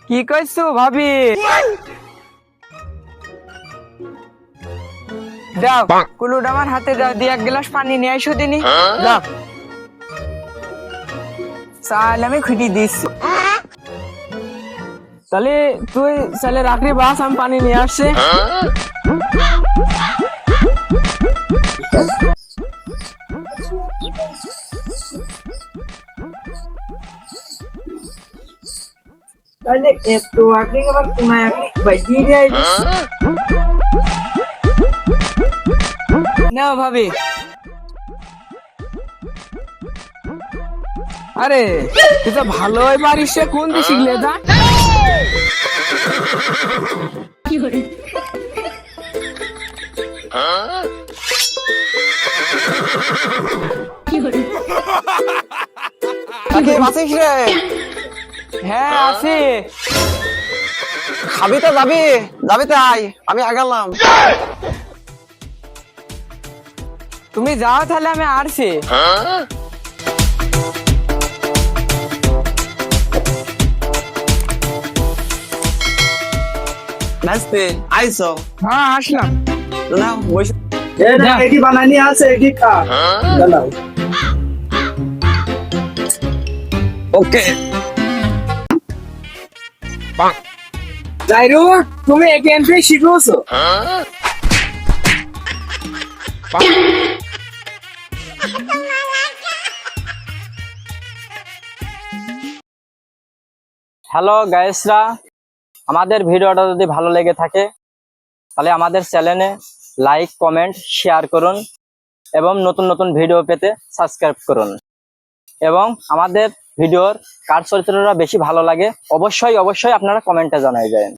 কি কইছো ভাবি? দাও কুলুটা আমার হাতে দাও, দিয়ে এক গ্লাস পানি নিয়ে আইসো দিনি। দাও চাল আমি খুঁটি দিচ্ছি। তাহলে তুই তাহলে রাখি বাস, আমি পানি নিয়ে আসছি। তাহলে এত আগে আবার কোনায় আগে বাজিয়ে দিয়ে আইলি। নাও ভাবি। আরে তুই তো ভালোই পারিস রে, কোন দিয়ে শিখলে তা? কাকি আছিস রে? হ্যাঁ আছি। খাবি তো যাবি? যাবি তাই আমি আগালাম। তুমি যাও তাহলে আমি আসছি। নাচতে আইসো হ্যাঁ আসলাম। না বসে এটি বানানি আছে, এটি খা। দাঁড়াও। ওকে যাইরু, তুমি এখান থেকে শিখেছো? হ্যালো গাইসরা, আমাদের ভিডিওটা যদি ভালো লেগে থাকে তাহলে আমাদের চ্যানেলে লাইক, কমেন্ট, শেয়ার করুন এবং নতুন নতুন ভিডিও পেতে সাবস্ক্রাইব করুন। এবং আমাদের ভিডিওর কার চরিত্রটা বেশি ভালো লাগে অবশ্যই আপনারা কমেন্টে জানাই যাবেন।